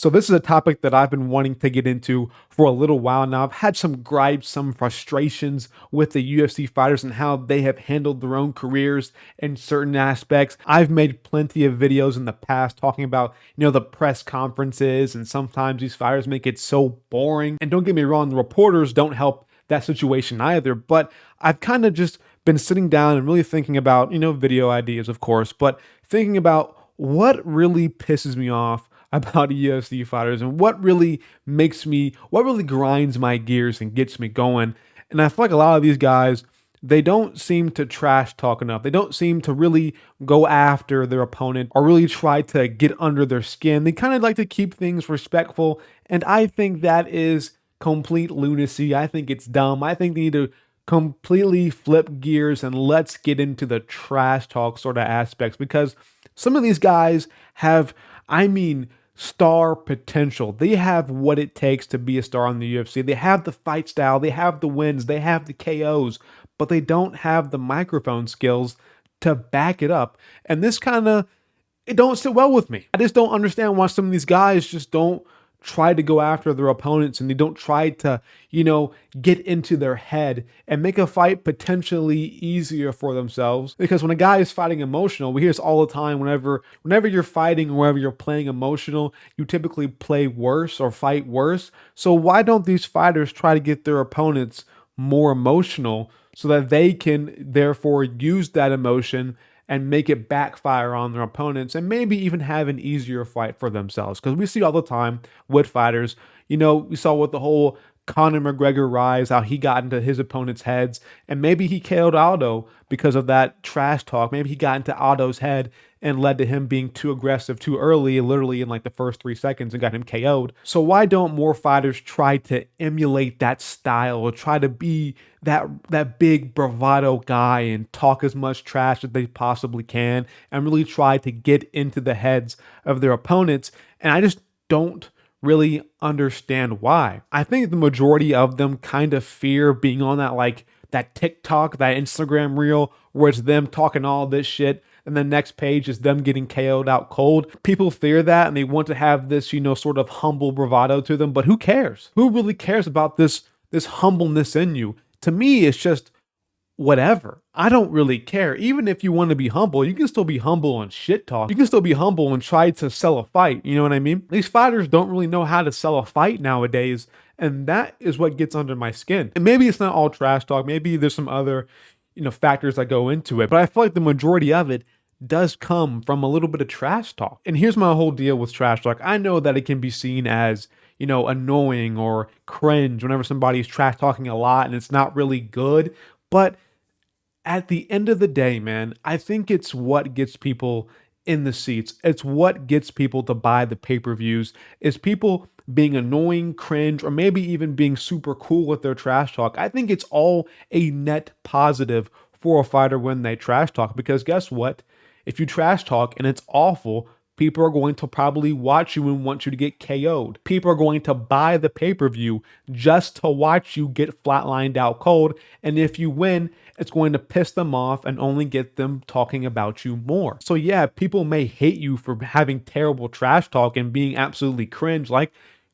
So this is a topic that I've been wanting to get into for a little while now. I've had some gripes, some frustrations with the UFC fighters and how they have handled their own careers in certain aspects. I've made plenty of videos in the past talking about, the press conferences, and sometimes these fighters make it so boring. And don't get me wrong, the reporters don't help that situation either, but I've kind of just been sitting down and really thinking about, video ideas, of course, but thinking about what really pisses me off about UFC fighters and what really grinds my gears and gets me going. And I feel like a lot of these guys, they don't seem to trash talk enough. They don't seem to really go after their opponent or really try to get under their skin. They kind of like to keep things respectful. And I think that is complete lunacy. I think it's dumb. I think they need to completely flip gears and let's get into the trash talk sort of aspects, because some of these guys have, star potential. They have what it takes to be a star in the UFC. They have the fight style, they have the wins, they have the KOs, but they don't have the microphone skills to back it up. And this it don't sit well with me. I just don't understand why some of these guys just don't try to go after their opponents, and they don't try to, get into their head and make a fight potentially easier for themselves. Because when a guy is fighting emotional, we hear this all the time, whenever you're fighting or whenever you're playing emotional, you typically play worse or fight worse. So why don't these fighters try to get their opponents more emotional so that they can therefore use that emotion and make it backfire on their opponents and maybe even have an easier fight for themselves? Because we see all the time with fighters, we saw with the whole Conor McGregor rise, how he got into his opponent's heads, and maybe he KO'd Aldo because of that trash talk. Maybe he got into Aldo's head and led to him being too aggressive too early, literally in like the first 3 seconds, and got him KO'd. So why don't more fighters try to emulate that style or try to be that big bravado guy and talk as much trash as they possibly can and really try to get into the heads of their opponents? And I just don't really understand why. I think the majority of them kind of fear being on that TikTok, that Instagram reel where it's them talking all this shit and the next page is them getting KO'd out cold. People fear that and they want to have this, sort of humble bravado to them, but who cares? Who really cares about this humbleness in you? To me, it's just whatever. I don't really care. Even if you want to be humble, you can still be humble on shit talk. You can still be humble and try to sell a fight. You know what I mean? These fighters don't really know how to sell a fight nowadays, and that is what gets under my skin. And maybe it's not all trash talk. Maybe there's some other, factors that go into it, but I feel like the majority of it does come from a little bit of trash talk. And here's my whole deal with trash talk. I know that it can be seen as, annoying or cringe whenever somebody's trash talking a lot and it's not really good, but at the end of the day, man, I think it's what gets people in the seats. It's what gets people to buy the pay-per-views. Is people being annoying, cringe, or maybe even being super cool with their trash talk. I think it's all a net positive for a fighter when they trash talk, because guess what? If you trash talk and it's awful, people are going to probably watch you and want you to get KO'd. People are going to buy the pay-per-view just to watch you get flatlined out cold. And if you win, it's going to piss them off and only get them talking about you more. So yeah, people may hate you for having terrible trash talk and being absolutely cringe like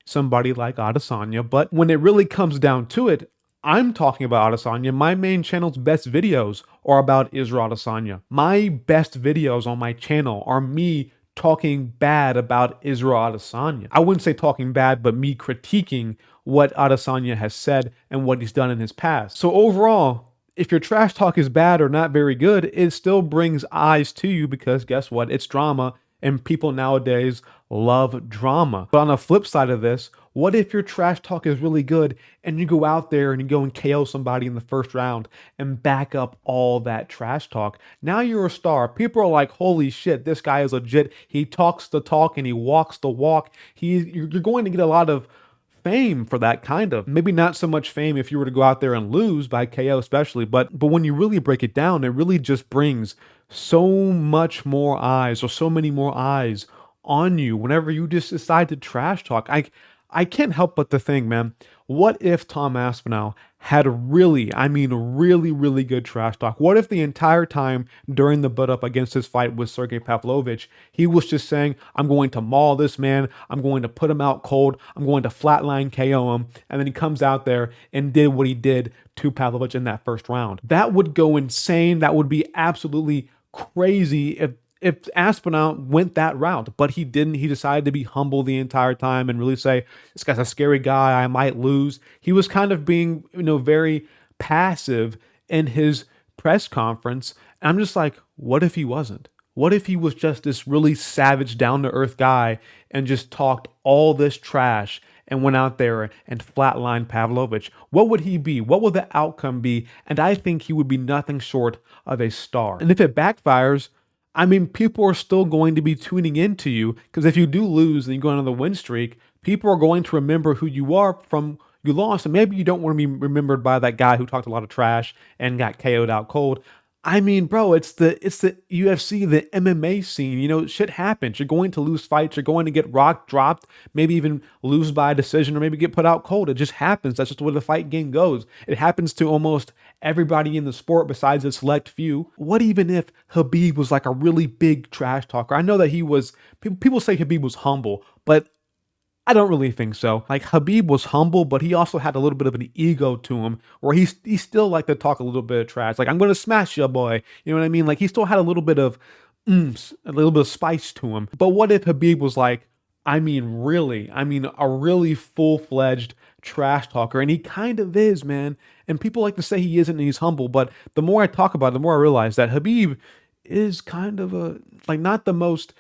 somebody like Adesanya. But when it really comes down to it, I'm talking about Adesanya. My main channel's best videos are about Israel Adesanya. My best videos on my channel are me talking bad about Israel Adesanya. I wouldn't say talking bad, but me critiquing what Adesanya has said and what he's done in his past. So overall, if your trash talk is bad or not very good, it still brings eyes to you, because guess what? It's drama, and people nowadays love drama. But on the flip side of this, what if your trash talk is really good and you go out there and you go and KO somebody in the first round and back up all that trash talk? Now you're a star. People are like, holy shit, this guy is legit. He talks the talk and he walks the walk. You're going to get a lot of fame for that kind of. Maybe not so much fame if you were to go out there and lose by KO especially, but when you really break it down, it really just brings so much more eyes, or so many more eyes on you whenever you just decide to trash talk. I can't help but to think, man, what if Tom Aspinall had really, I mean, really, really good trash talk? What if the entire time during the build up against his fight with Sergey Pavlovich, he was just saying, I'm going to maul this man, I'm going to put him out cold, I'm going to flatline KO him, and then he comes out there and did what he did to Pavlovich in that first round? That would go insane. That would be absolutely crazy if Aspinall went that route, but he didn't. He decided to be humble the entire time and really say, "This guy's a scary guy. I might lose." He was kind of being, very passive in his press conference. And I'm just like, what if he wasn't? What if he was just this really savage, down to earth guy and just talked all this trash and went out there and flatlined Pavlovich? What would he be? What would the outcome be? And I think he would be nothing short of a star. And if it backfires, I mean, people are still going to be tuning into you, because if you do lose and you go on the win streak, people are going to remember who you are from you lost. And maybe you don't want to be remembered by that guy who talked a lot of trash and got KO'd out cold. I mean, bro, it's the UFC, the MMA scene. Shit happens. You're going to lose fights. You're going to get rocked, dropped, maybe even lose by a decision, or maybe get put out cold. It just happens. That's just the way the fight game goes. It happens to almost everybody in the sport besides a select few. What even if Khabib was like a really big trash talker? I know that he was. People say Khabib was humble, but I don't really think so. Like, Habib was humble, but he also had a little bit of an ego to him, where he still liked to talk a little bit of trash. Like, I'm gonna smash you, boy. You know what I mean? Like, he still had a little bit of a little bit of spice to him. But what if Habib was like, a really full-fledged trash talker? And he kind of is, man. And people like to say he isn't and he's humble, but the more I talk about it, the more I realize that Habib is kind of not the most,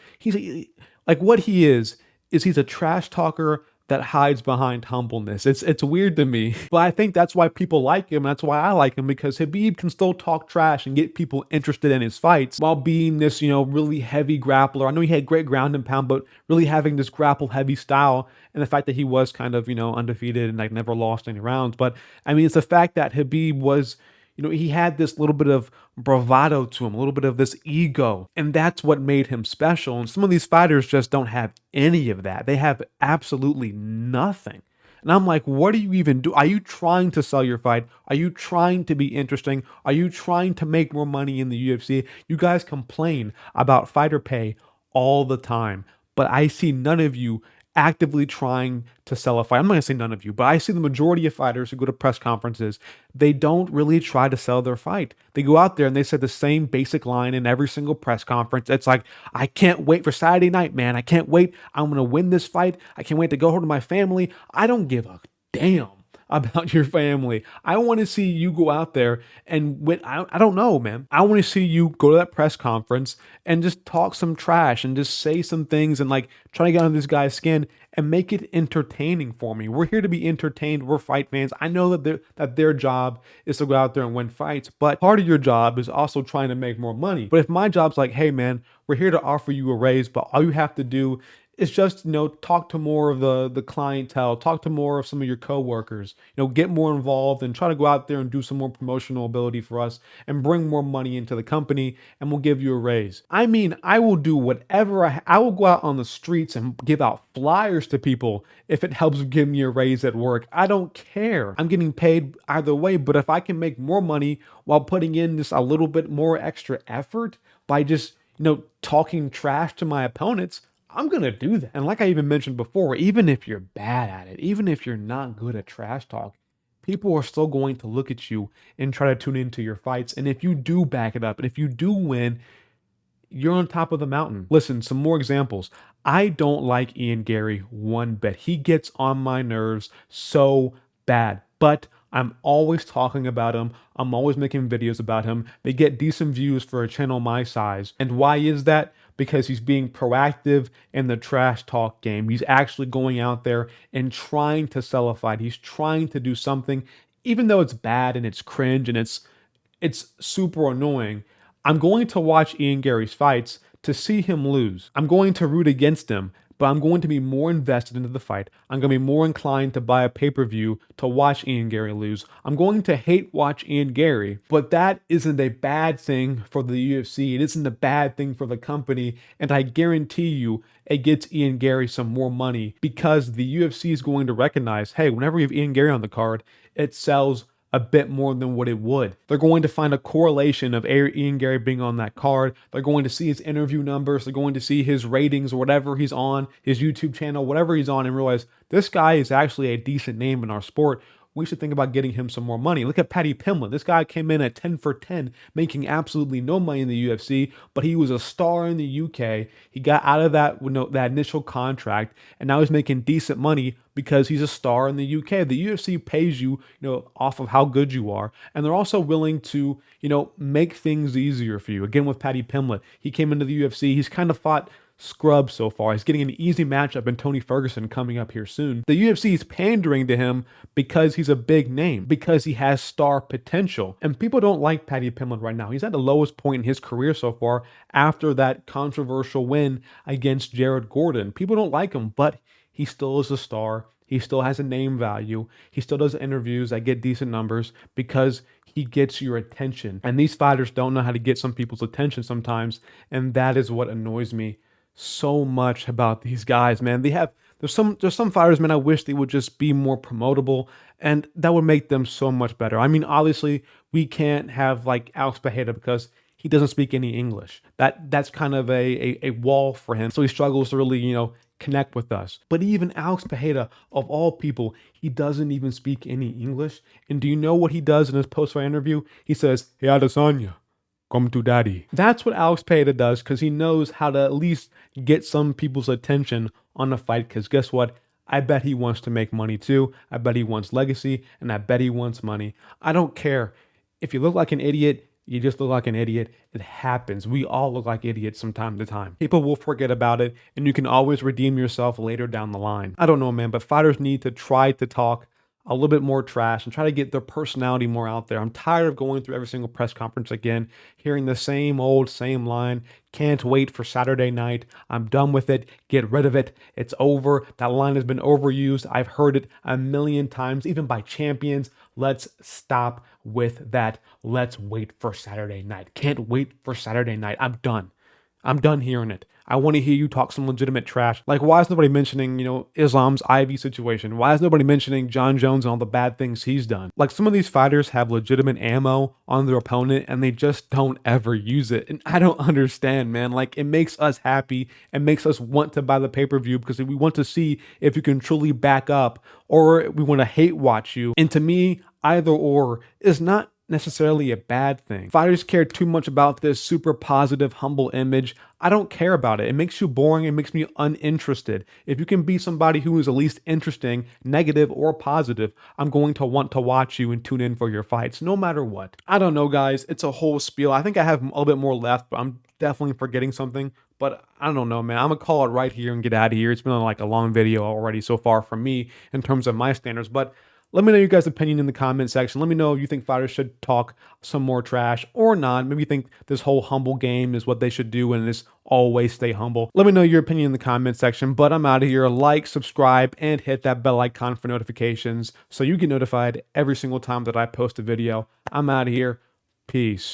like, what he is he's a trash talker that hides behind humbleness. It's weird to me, but I think that's why people like him. That's why I like him, because Habib can still talk trash and get people interested in his fights while being this, really heavy grappler. I know he had great ground and pound, but really having this grapple heavy style, and the fact that he was kind of, undefeated and like never lost any rounds. But I mean, it's the fact that Habib was, he had this little bit of bravado to him, a little bit of this ego, and that's what made him special. And some of these fighters just don't have any of that. They have absolutely nothing. And I'm like, what do you even do? Are you trying to sell your fight? Are you trying to be interesting? Are you trying to make more money in the UFC? You guys complain about fighter pay all the time, but I see none of you actively trying to sell a fight. I'm not gonna say none of you, but I see the majority of fighters who go to press conferences, they don't really try to sell their fight. They go out there and they say the same basic line in every single press conference. It's like, I can't wait for Saturday night, man. I can't wait. I'm gonna win this fight. I can't wait to go home to my family. I don't give a damn about your family. I want to see you go out there and win. I don't know, man. I want to see you go to that press conference and just talk some trash and just say some things and like try to get on this guy's skin and make it entertaining for me. We're here to be entertained. We're fight fans. I know that their job is to go out there and win fights, but part of your job is also trying to make more money. But if my job's like, hey man, we're here to offer you a raise, but all you have to do is just, talk to more of the clientele, talk to more of some of your coworkers, get more involved and try to go out there and do some more promotional ability for us and bring more money into the company, and we'll give you a raise. I mean, I will do whatever. I will go out on the streets and give out flyers to people if it helps give me a raise at work. I don't care. I'm getting paid either way, but if I can make more money while putting in just a little bit more extra effort by just, talking trash to my opponents, I'm going to do that. And like I even mentioned before, even if you're bad at it, even if you're not good at trash talk, people are still going to look at you and try to tune into your fights. And if you do back it up, and if you do win, you're on top of the mountain. Listen, some more examples. I don't like Ian Gary one bit. He gets on my nerves so bad, but I'm always talking about him. I'm always making videos about him. They get decent views for a channel my size. And why is that? Because he's being proactive in the trash talk game. He's actually going out there and trying to sell a fight. He's trying to do something, even though it's bad and it's cringe and it's super annoying. I'm going to watch Ian Gary's fights to see him lose. I'm going to root against him, but I'm going to be more invested into the fight. I'm going to be more inclined to buy a pay-per-view to watch Ian Gary lose. I'm going to hate watch Ian Gary, but that isn't a bad thing for the UFC. It isn't a bad thing for the company, and I guarantee you it gets Ian Gary some more money, because the UFC is going to recognize, hey, whenever you have Ian Gary on the card, it sells a bit more than what it would. They're going to find a correlation of Ian Gary being on that card. They're going to see his interview numbers. They're going to see his ratings or whatever he's on, his YouTube channel, whatever he's on, and realize this guy is actually a decent name in our sport. We should think about getting him some more money. Look at Paddy Pimblett. This guy came in at 10 for 10, making absolutely no money in the UFC, but he was a star in the UK. He got out of that, that initial contract, and now he's making decent money because he's a star in the UK. The UFC pays you, off of how good you are, and they're also willing to, make things easier for you. Again, with Paddy Pimblett, he came into the UFC. He's kind of fought scrub so far. He's getting an easy matchup in Tony Ferguson coming up here soon. The UFC is pandering to him because he's a big name, because he has star potential. And people don't like Paddy Pimblett right now. He's at the lowest point in his career so far after that controversial win against Jared Gordon. People don't like him, but he still is a star. He still has a name value. He still does interviews that get decent numbers because he gets your attention. And these fighters don't know how to get some people's attention sometimes, and that is what annoys me so much about these guys, man. There's some fighters, man, I wish they would just be more promotable, and that would make them so much better. I mean, obviously, we can't have like Alex Pereira because he doesn't speak any English. That's kind of a wall for him. So he struggles to really, connect with us. But even Alex Pereira, of all people, he doesn't even speak any English. And do you know what he does in his post-fight interview? He says, "Hey, Adesanya, come to daddy." That's what Alex Pereira does because he knows how to at least get some people's attention on a fight. Because guess what? I bet he wants to make money too. I bet he wants legacy, and I bet he wants money. I don't care. If you look like an idiot, you just look like an idiot. It happens. We all look like idiots from time to time. People will forget about it, and you can always redeem yourself later down the line. I don't know, man, but fighters need to try to talk a little bit more trash and try to get their personality more out there. I'm tired of going through every single press conference again, hearing the same line. Can't wait for Saturday night. I'm done with it. Get rid of it. It's over. That line has been overused. I've heard it a million times, even by champions. Let's stop with that. Let's wait for Saturday night. Can't wait for Saturday night. I'm done. I'm done hearing it. I want to hear you talk some legitimate trash. Like, why is nobody mentioning, Islam's Ivy situation? Why is nobody mentioning John Jones and all the bad things he's done? Like, some of these fighters have legitimate ammo on their opponent and they just don't ever use it. And I don't understand, man. Like, it makes us happy and makes us want to buy the pay-per-view because we want to see if you can truly back up, or we want to hate watch you. And to me, either or is not necessarily a bad thing. Fighters care too much about this super positive, humble image. I don't care about it. It makes you boring. It makes me uninterested. If you can be somebody who is at least interesting, negative or positive, I'm going to want to watch you and tune in for your fights, no matter what. I don't know, guys. It's a whole spiel. I think I have a little bit more left, but I'm definitely forgetting something. But I don't know, man. I'm going to call it right here and get out of here. It's been like a long video already so far from me in terms of my standards, but let me know your guys' opinion in the comment section. Let me know if you think fighters should talk some more trash or not. Maybe you think this whole humble game is what they should do and just always stay humble. Let me know your opinion in the comment section. But I'm out of here. Like, subscribe, and hit that bell icon for notifications so you get notified every single time that I post a video. I'm out of here. Peace.